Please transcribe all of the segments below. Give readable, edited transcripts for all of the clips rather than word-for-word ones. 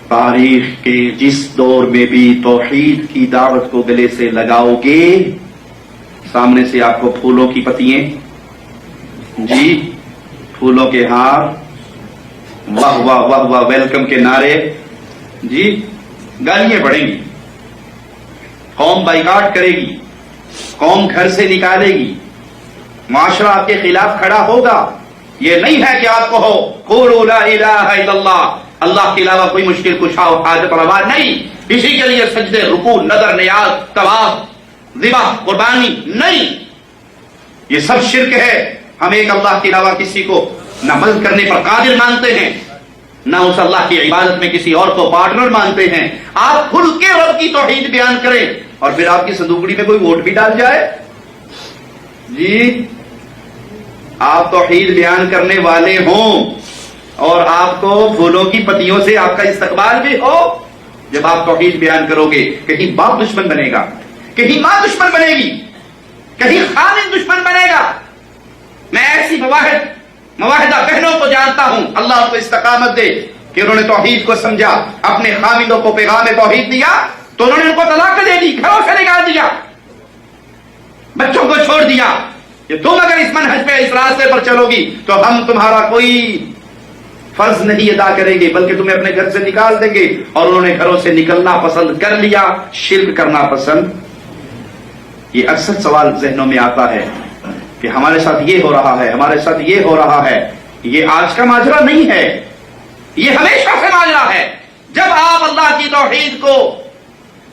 تاریخ کے جس دور میں بھی توحید کی دعوت کو گلے سے لگاؤ گے، سامنے سے آپ کو پھولوں کی پتیاں، جی پھولوں کے ہار، واہ واہ واہ واہ ویلکم کے نعرے، جی گالیاں پڑیں گی، قوم بائیکاٹ کرے گی، قوم گھر سے نکالے گی، معاشرہ آپ کے خلاف کھڑا ہوگا۔ یہ نہیں ہے کہ آپ کو ہو قولوا لا الہ الا اللہ، اللہ کے علاوہ کوئی مشکل کشا و حاجت روا نہیں، کسی کے لیے سجدے، رکوع، نظر، نیاز، طواف، ذبح، قربانی نہیں، یہ سب شرک ہے۔ ہم ایک اللہ کے علاوہ کسی کو نہ مدد کرنے پر قادر مانتے ہیں، نہ اس اللہ کی عبادت میں کسی اور کو پارٹنر مانتے ہیں۔ آپ کھل کے رب کی توحید بیان کریں اور پھر آپ کی صندوقڑی میں کوئی ووٹ بھی ڈال جائے، جی آپ توحید بیان کرنے والے ہوں اور آپ کو پھولوں کی پتیوں سے آپ کا استقبال بھی ہو، جب آپ توحید بیان کرو گے کہیں باپ دشمن بنے گا، کہیں ماں دشمن بنے گی، کہیں خامن دشمن بنے گا۔ میں ایسی مواحدہ بہنوں کو جانتا ہوں، اللہ ان کو استقامت دے، کہ انہوں نے توحید کو سمجھا، اپنے خامدوں کو پیغام توحید دیا تو انہوں نے ان کو طلاق دے دی، گھروں سے نکال دیا، بچوں کو چھوڑ دیا کہ تم اگر اس منہج پہ، اس راستے پر چلو گی تو ہم تمہارا کوئی فرض نہیں ادا کریں گے بلکہ تمہیں اپنے گھر سے نکال دیں گے، اور انہوں نے گھروں سے نکلنا پسند کر لیا، شرک کرنا پسند۔ یہ اکثر سوال ذہنوں میں آتا ہے کہ ہمارے ساتھ یہ ہو رہا ہے، ہمارے ساتھ یہ ہو رہا ہے۔ یہ آج کا ماجرا نہیں ہے، یہ ہمیشہ سے ماجرا ہے۔ جب آپ اللہ کی توحید کو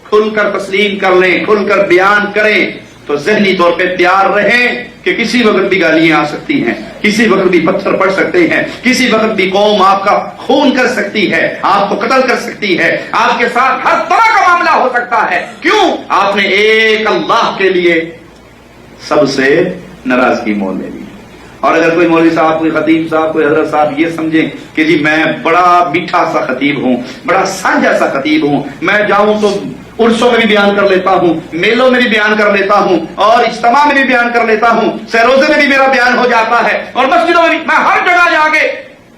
کھل کر تسلیم کر لیں، کھل کر بیان کریں تو ذہنی طور پہ تیار رہیں کہ کسی وقت بھی گالیاں آ سکتی ہیں، کسی وقت بھی پتھر پڑ سکتے ہیں، کسی وقت بھی قوم آپ کا خون کر سکتی ہے، آپ کو قتل کر سکتی ہے، آپ کے ساتھ ہر طرح کا معاملہ ہو سکتا ہے۔ کیوں؟ آپ نے ایک اللہ کے لیے سب سے ناراضگی مول لے لی۔ اور اگر کوئی مولوی صاحب، کوئی خطیب صاحب، کوئی حضرت صاحب یہ سمجھیں کہ جی میں بڑا میٹھا سا خطیب ہوں، بڑا سانجھا سا خطیب ہوں، میں جاؤں تو عرسوں میں بھی بیان کر لیتا ہوں، میلوں میں بھی بیان کر لیتا ہوں، اور اجتماع میں بھی بیان کر لیتا ہوں، سیروزے میں بھی میرا بیان ہو جاتا ہے، اور مسجدوں میں بھی، میں ہر جگہ جا کے،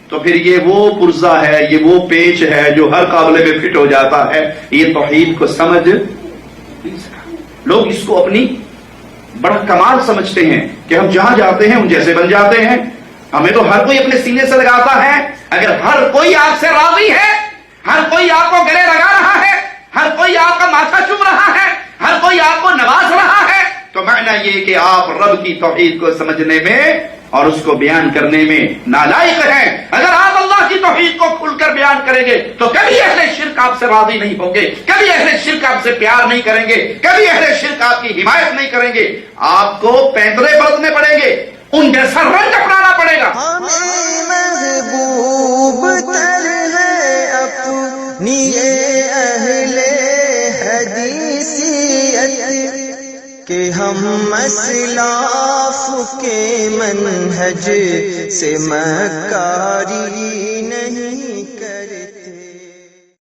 تو پھر یہ وہ پرزہ ہے، یہ وہ پیچ ہے جو ہر قابلے میں فٹ ہو جاتا ہے۔ یہ توحید کو سمجھ لوگ اس کو اپنی بڑا کمال سمجھتے ہیں کہ ہم جہاں جاتے ہیں ان جیسے بن جاتے ہیں، ہمیں تو ہر کوئی اپنے سینے سے لگاتا ہے۔ اگر ہر کوئی آپ سے راضی ہے، ہر کوئی آپ کو گلے لگا رہا ہے، ہر کوئی آپ کا ماتھا چوم رہا ہے، ہر کوئی آپ کو نواز رہا ہے، تو معنی یہ کہ آپ رب کی توحید کو سمجھنے میں اور اس کو بیان کرنے میں نالائق ہیں۔ اگر آپ اللہ کی توحید کو کھل کر بیان کریں گے تو کبھی اہل شرک آپ سے راضی نہیں ہوں گے، کبھی اہل شرک آپ سے پیار نہیں کریں گے، کبھی اہل شرک آپ کی حمایت نہیں کریں گے، آپ کو پینترے برتنے پڑیں گے، ان جیسا رنگ اپنانا پڑے گا۔ محبوب تر ہے اپنی اہل حدیثیت کہ ہم اسلاف کے منہج سے مکاری نہیں۔